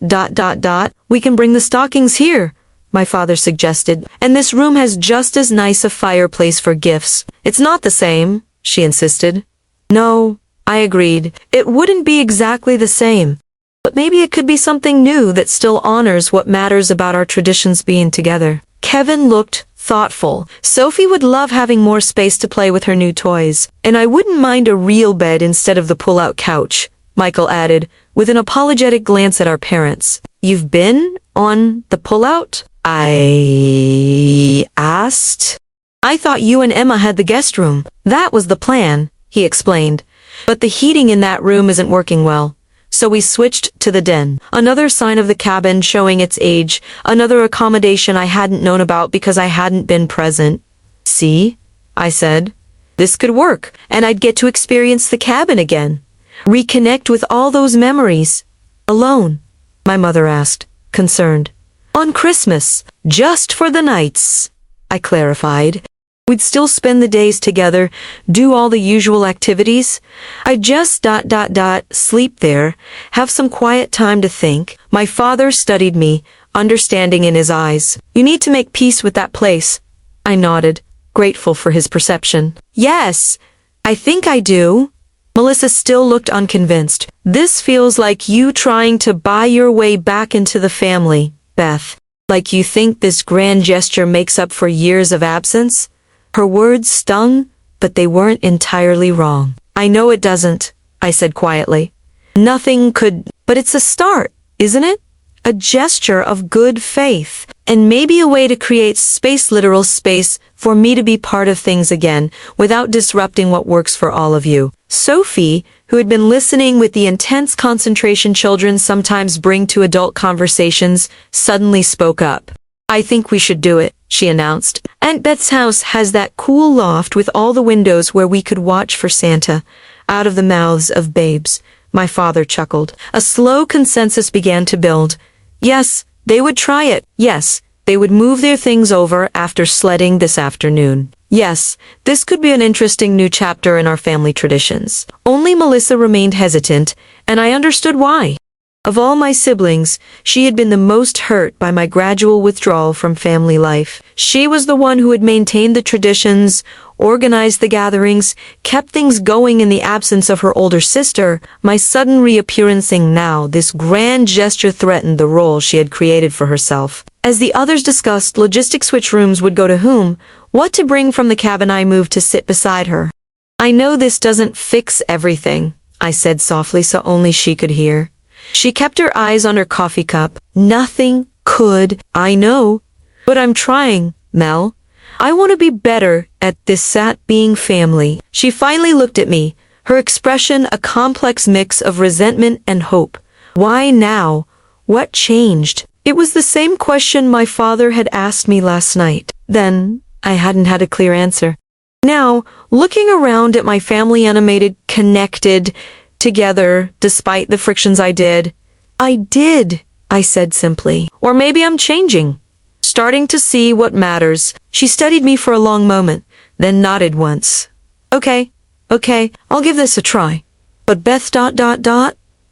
We can bring the stockings here, my father suggested. And this room has just as nice a fireplace for gifts. It's not the same, she insisted. No, I agreed. It wouldn't be exactly the same. But maybe it could be something new that still honors what matters about our traditions being together. Kevin looked thoughtful. Sophie would love having more space to play with her new toys. And I wouldn't mind a real bed instead of the pull-out couch, Michael added, with an apologetic glance at our parents. You've been on the pull-out? I asked. I thought you and Emma had the guest room. That was the plan, he explained. But the heating in that room isn't working well. So we switched to the den. Another sign of the cabin showing its age, another accommodation I hadn't known about because I hadn't been present. See? I said. This could work, and I'd get to experience the cabin again. Reconnect with all those memories. Alone? My mother asked, concerned. On Christmas, just for the nights, I clarified. We'd still spend the days together, do all the usual activities. I'd just ... sleep there, have some quiet time to think. My father studied me, understanding in his eyes. You need to make peace with that place. I nodded, grateful for his perception. Yes, I think I do. Melissa still looked unconvinced. This feels like you trying to buy your way back into the family, Beth. Like you think this grand gesture makes up for years of absence? Her words stung, but they weren't entirely wrong. I know it doesn't, I said quietly. Nothing could, but it's a start, isn't it? A gesture of good faith, and maybe a way to create space, literal space, for me to be part of things again, without disrupting what works for all of you. Sophie, who had been listening with the intense concentration children sometimes bring to adult conversations, suddenly spoke up. I think we should do it, she announced. Aunt Beth's house has that cool loft with all the windows where we could watch for Santa. Out of the mouths of babes, my father chuckled. A slow consensus began to build. Yes, they would try it. Yes, they would move their things over after sledding this afternoon. Yes, this could be an interesting new chapter in our family traditions. Only Melissa remained hesitant, and I understood why. Of all my siblings, she had been the most hurt by my gradual withdrawal from family life. She was the one who had maintained the traditions, organized the gatherings, kept things going in the absence of her older sister. My sudden reappearancing now, this grand gesture threatened the role she had created for herself. As the others discussed logistics which rooms would go to whom, what to bring from the cabin, I moved to sit beside her. I know this doesn't fix everything, I said softly so only she could hear. She kept her eyes on her coffee cup. Nothing could, I know. But I'm trying, Mel. I want to be better at this at being family. She finally looked at me, her expression a complex mix of resentment and hope. Why now? What changed? It was the same question my father had asked me last night. Then, I hadn't had a clear answer. Now, looking around at my family animated, connected, together, despite the frictions I did, I said simply. Or maybe I'm changing. Starting to see what matters. She studied me for a long moment, then nodded once. Okay, I'll give this a try. But Beth ...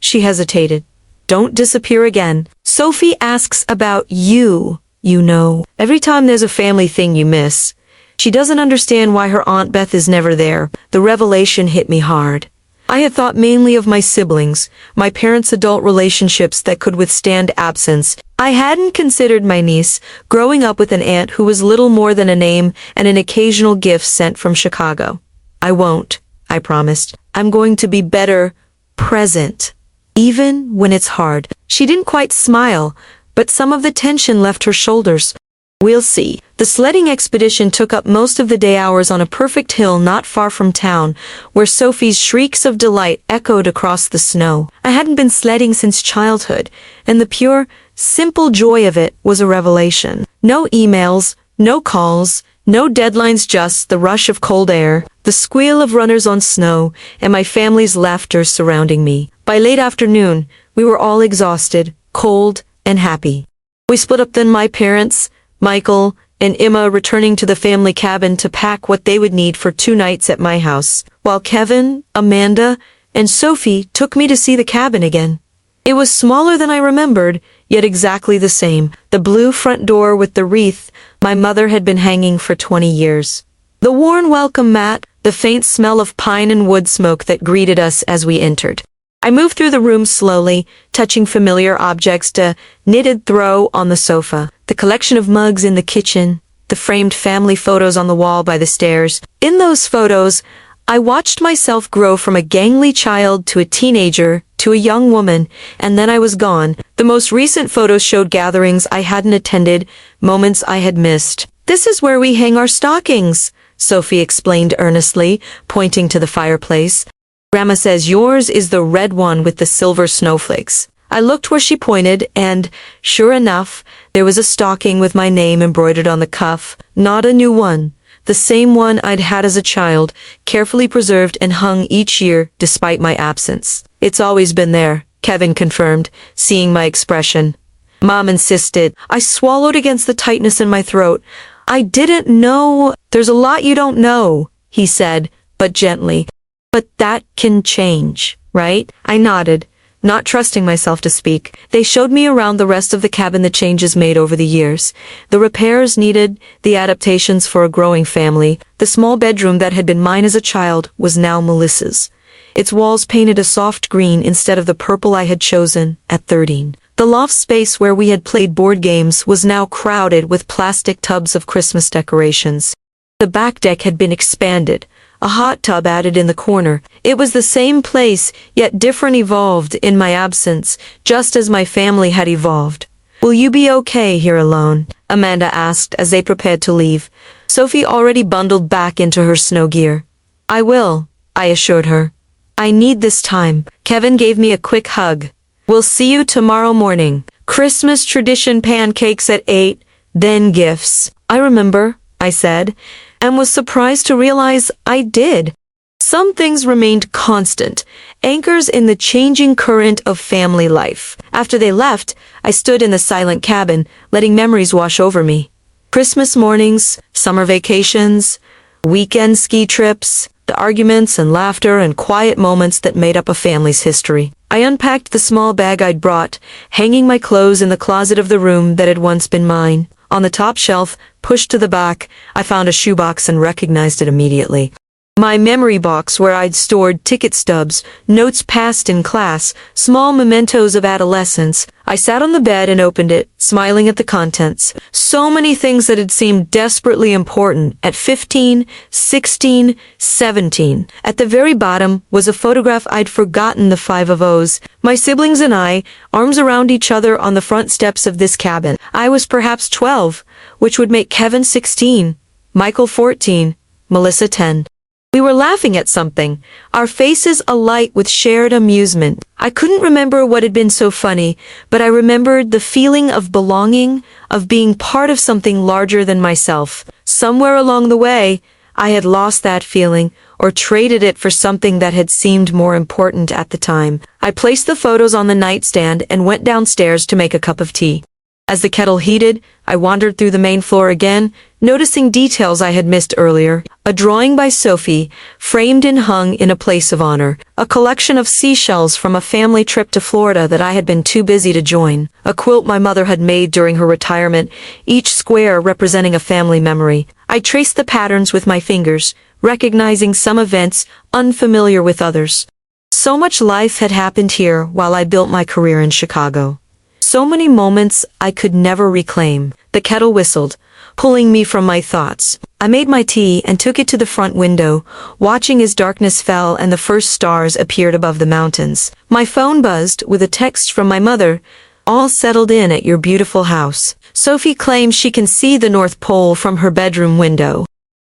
She hesitated. Don't disappear again. Sophie asks about you, you know. Every time there's a family thing you miss. She doesn't understand why her Aunt Beth is never there. The revelation hit me hard. I had thought mainly of my siblings, my parents' adult relationships that could withstand absence. I hadn't considered my niece, growing up with an aunt who was little more than a name and an occasional gift sent from Chicago. I won't, I promised. I'm going to be better present, even when it's hard. She didn't quite smile, but some of the tension left her shoulders. We'll see. The sledding expedition took up most of the day hours on a perfect hill not far from town, where Sophie's shrieks of delight echoed across the snow. I hadn't been sledding since childhood, and the pure, simple joy of it was a revelation. No emails, no calls, no deadlines, just the rush of cold air, the squeal of runners on snow, and my family's laughter surrounding me. By late afternoon, we were all exhausted, cold, and happy. We split up then, my parents, Michael, and Emma returning to the family cabin to pack what they would need for 2 nights at my house, while Kevin, Amanda, and Sophie took me to see the cabin again. It was smaller than I remembered, yet exactly the same. The blue front door with the wreath my mother had been hanging for 20 years. The worn welcome mat, the faint smell of pine and wood smoke that greeted us as we entered. I moved through the room slowly, touching familiar objects to knitted throw on the sofa, the collection of mugs in the kitchen, the framed family photos on the wall by the stairs. In those photos, I watched myself grow from a gangly child to a teenager to a young woman, and then I was gone. The most recent photos showed gatherings I hadn't attended, moments I had missed. This is where we hang our stockings, Sophie explained earnestly, pointing to the fireplace. Grandma says yours is the red one with the silver snowflakes. I looked where she pointed, and, sure enough, there was a stocking with my name embroidered on the cuff. Not a new one. The same one I'd had as a child, carefully preserved and hung each year despite my absence. It's always been there, Kevin confirmed, seeing my expression. Mom insisted. I swallowed against the tightness in my throat. I didn't know. There's a lot you don't know, he said, but gently. But that can change, right? I nodded, not trusting myself to speak. They showed me around the rest of the cabin, the changes made over the years, the repairs needed, the adaptations for a growing family. The small bedroom that had been mine as a child was now Melissa's. Its walls painted a soft green instead of the purple I had chosen at 13. The loft space where we had played board games was now crowded with plastic tubs of Christmas decorations. The back deck had been expanded, a hot tub added in the corner. It was the same place, yet different, evolved in my absence, just as my family had evolved. Will you be okay here alone? Amanda asked as they prepared to leave. Sophie already bundled back into her snow gear. I will, I assured her. I need this time. Kevin gave me a quick hug. We'll see you tomorrow morning. Christmas tradition pancakes at 8, then gifts. I remember, I said, and was surprised to realize I did. Some things remained constant, anchors in the changing current of family life. After they left, I stood in the silent cabin, letting memories wash over me. Christmas mornings, summer vacations, weekend ski trips, the arguments and laughter and quiet moments that made up a family's history. I unpacked the small bag I'd brought, hanging my clothes in the closet of the room that had once been mine. On the top shelf, pushed to the back, I found a shoebox and recognized it immediately. My memory box where I'd stored ticket stubs, notes passed in class, small mementos of adolescence. I sat on the bed and opened it, smiling at the contents. So many things that had seemed desperately important at 15, 16, 17. At the very bottom was a photograph I'd forgotten, the 5 of O's. My siblings and I, arms around each other on the front steps of this cabin. I was perhaps 12, which would make Kevin 16, Michael 14, Melissa 10. We were laughing at something, our faces alight with shared amusement. I couldn't remember what had been so funny, but I remembered the feeling of belonging, of being part of something larger than myself. Somewhere along the way, I had lost that feeling, or traded it for something that had seemed more important at the time. I placed the photos on the nightstand and went downstairs to make a cup of tea. As the kettle heated, I wandered through the main floor again, noticing details I had missed earlier. A drawing by Sophie, framed and hung in a place of honor. A collection of seashells from a family trip to Florida that I had been too busy to join. A quilt my mother had made during her retirement, each square representing a family memory. I traced the patterns with my fingers, recognizing some events unfamiliar with others. So much life had happened here while I built my career in Chicago. So many moments I could never reclaim. The kettle whistled, pulling me from my thoughts. I made my tea and took it to the front window, watching as darkness fell and the first stars appeared above the mountains. My phone buzzed with a text from my mother. All settled in at your beautiful house. Sophie claims she can see the North Pole from her bedroom window.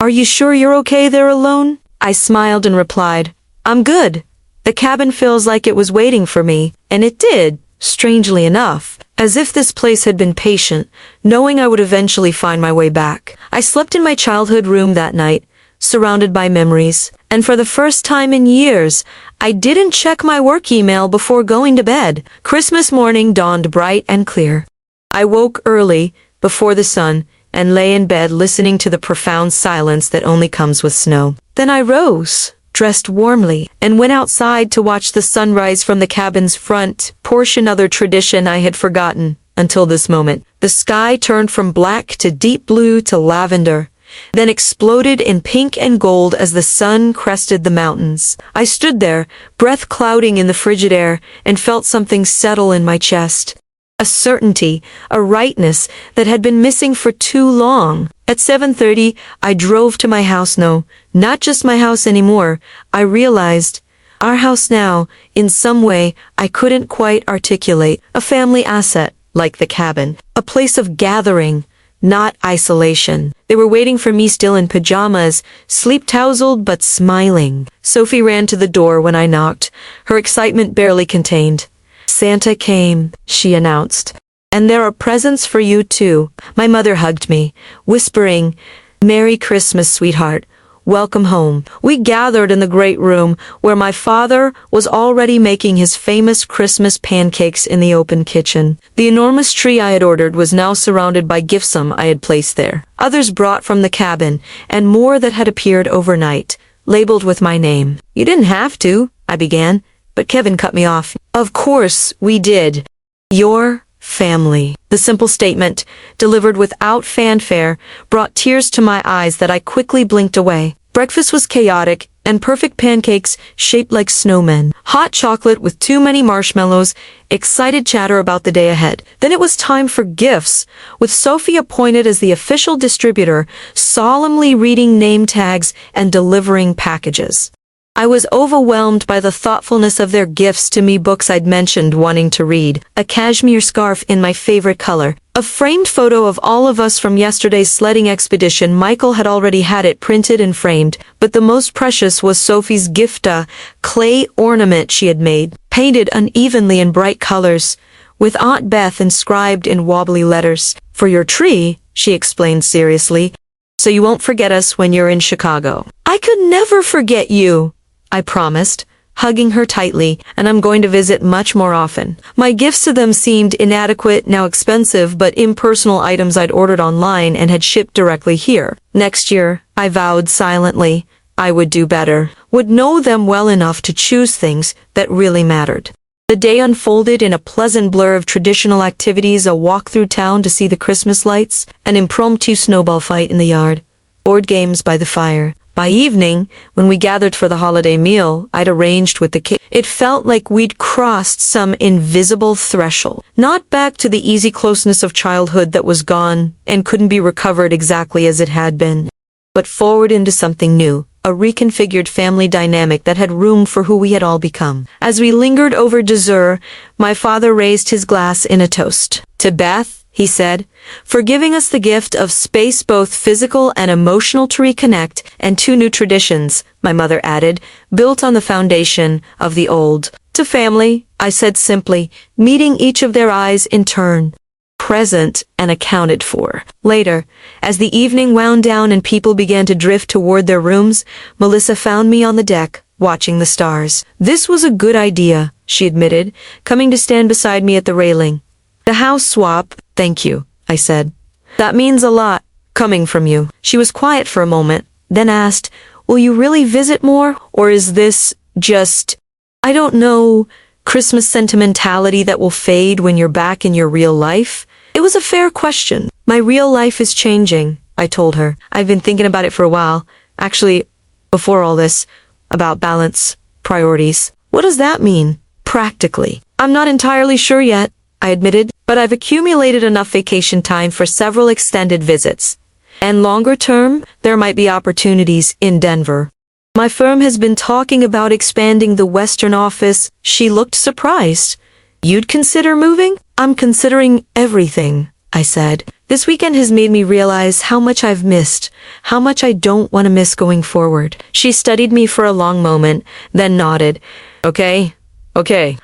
Are you sure you're okay there alone? I smiled and replied, I'm good. The cabin feels like it was waiting for me, and it did. Strangely enough, as if this place had been patient, knowing I would eventually find my way back. I slept in my childhood room that night, surrounded by memories, and for the first time in years, I didn't check my work email before going to bed. Christmas morning dawned bright and clear. I woke early, before the sun, and lay in bed listening to the profound silence that only comes with snow. Then I rose, dressed warmly, and went outside to watch the sunrise from the cabin's front porch, another tradition I had forgotten until this moment. The sky turned from black to deep blue to lavender, then exploded in pink and gold as the sun crested the mountains. I stood there, breath clouding in the frigid air, and felt something settle in my chest. A certainty, a rightness that had been missing for too long. At 7:30, I drove to my house. No, not just my house anymore. I realized, our house now, in some way, I couldn't quite articulate. A family asset, like the cabin. A place of gathering, not isolation. They were waiting for me still in pajamas, sleep-tousled but smiling. Sophie ran to the door when I knocked, her excitement barely contained. Santa came, she announced. And there are presents for you too. My mother hugged me, whispering, Merry Christmas, sweetheart. Welcome home. We gathered in the great room where my father was already making his famous Christmas pancakes in the open kitchen. The enormous tree I had ordered was now surrounded by gifts I had placed there. Others brought from the cabin, and more that had appeared overnight, labeled with my name. You didn't have to, I began, but Kevin cut me off. Of course we did. Your family. The simple statement, delivered without fanfare, brought tears to my eyes that I quickly blinked away. Breakfast was chaotic, and perfect pancakes shaped like snowmen. Hot chocolate with too many marshmallows, excited chatter about the day ahead. Then it was time for gifts, with Sophie appointed as the official distributor, solemnly reading name tags and delivering packages. I was overwhelmed by the thoughtfulness of their gifts to me. Books I'd mentioned wanting to read, a cashmere scarf in my favorite color, a framed photo of all of us from yesterday's sledding expedition. Michael had already had it printed and framed, but the most precious was Sophie's gift, a clay ornament she had made, painted unevenly in bright colors, with Aunt Beth inscribed in wobbly letters. For your tree, she explained seriously, so you won't forget us when you're in Chicago. I could never forget you, I promised, hugging her tightly, and I'm going to visit much more often. My gifts to them seemed inadequate, now expensive but impersonal items I'd ordered online and had shipped directly here. Next year, I vowed silently, I would do better, would know them well enough to choose things that really mattered. The day unfolded in a pleasant blur of traditional activities, a walk through town to see the Christmas lights, an impromptu snowball fight in the yard, board games by the fire. By evening, when we gathered for the holiday meal I'd arranged with the kids, it felt like we'd crossed some invisible threshold. Not back to the easy closeness of childhood that was gone and couldn't be recovered exactly as it had been, but forward into something new, a reconfigured family dynamic that had room for who we had all become. As we lingered over dessert, my father raised his glass in a toast. To Beth, he said, for giving us the gift of space, both physical and emotional, to reconnect, and 2 new traditions, my mother added, built on the foundation of the old. To family, I said simply, meeting each of their eyes in turn, present and accounted for. Later, as the evening wound down and people began to drift toward their rooms, Melissa found me on the deck, watching the stars. This was a good idea, she admitted, coming to stand beside me at the railing. The house swap, Thank you, I said. That means a lot, coming from you. She was quiet for a moment, then asked, will you really visit more, or is this just, I don't know, Christmas sentimentality that will fade when you're back in your real life? It was a fair question. My real life is changing, I told her. I've been thinking about it for a while. Actually, before all this, about balance, priorities. What does that mean, practically? I'm not entirely sure yet, I admitted, but I've accumulated enough vacation time for several extended visits. And longer term, there might be opportunities in Denver. My firm has been talking about expanding the Western office. She looked surprised. You'd consider moving? I'm considering everything, I said. This weekend has made me realize how much I've missed, how much I don't want to miss going forward. She studied me for a long moment, then nodded. Okay.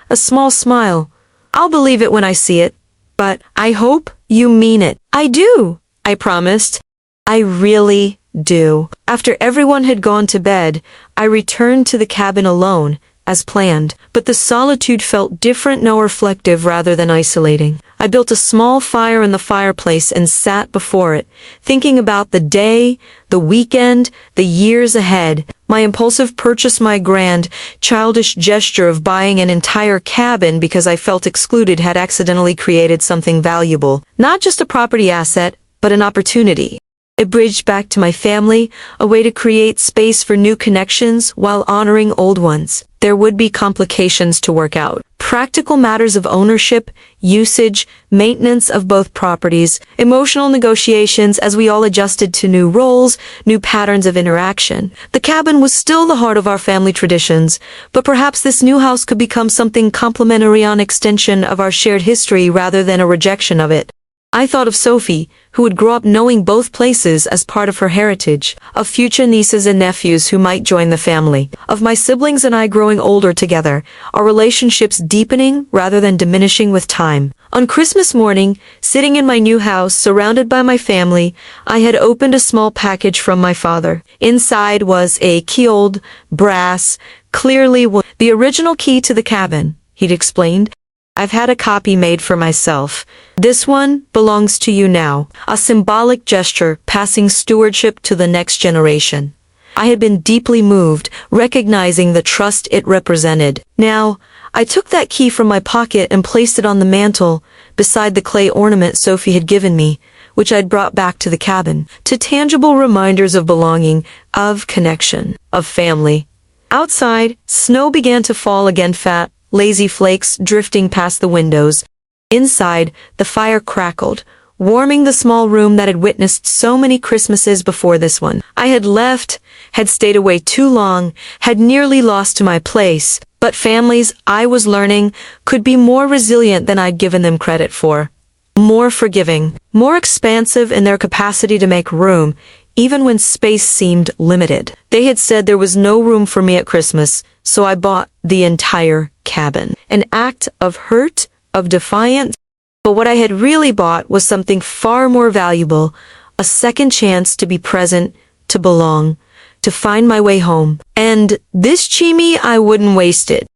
A small smile. I'll believe it when I see it, but I hope you mean it. I do, I promised. I really do. After everyone had gone to bed, I returned to the cabin alone, as planned, but the solitude felt different, no reflective rather than isolating. I built a small fire in the fireplace and sat before it, thinking about the day, the weekend, the years ahead. My impulsive purchase, my grand, childish gesture of buying an entire cabin because I felt excluded had accidentally created something valuable. Not just a property asset, but an opportunity. It bridged back to my family, a way to create space for new connections while honoring old ones. There would be complications to work out. Practical matters of ownership, usage, maintenance of both properties, emotional negotiations as we all adjusted to new roles, new patterns of interaction. The cabin was still the heart of our family traditions, but perhaps this new house could become something complementary, an extension of our shared history rather than a rejection of it. I thought of Sophie, who would grow up knowing both places as part of her heritage, of future nieces and nephews who might join the family, of my siblings and I growing older together, our relationships deepening rather than diminishing with time. On Christmas morning, sitting in my new house, surrounded by my family, I had opened a small package from my father. Inside was a key, old, brass, clearly the original key to the cabin, he'd explained. I've had a copy made for myself. This one belongs to you now, a symbolic gesture passing stewardship to the next generation. I had been deeply moved, recognizing the trust it represented. Now, I took that key from my pocket and placed it on the mantel, beside the clay ornament Sophie had given me, which I'd brought back to the cabin, to tangible reminders of belonging, of connection, of family. Outside, snow began to fall again, fat, lazy flakes drifting past the windows. Inside, the fire crackled, warming the small room that had witnessed so many Christmases before this one. I had left, had stayed away too long, had nearly lost to my place, but families, I was learning, could be more resilient than I'd given them credit for. More forgiving, more expansive in their capacity to make room, even when space seemed limited. They had said there was no room for me at Christmas, so I bought the entire cabin. An act of hurt, of defiance, but what I had really bought was something far more valuable, a second chance to be present, to belong, to find my way home. And this Chimie, I wouldn't waste it.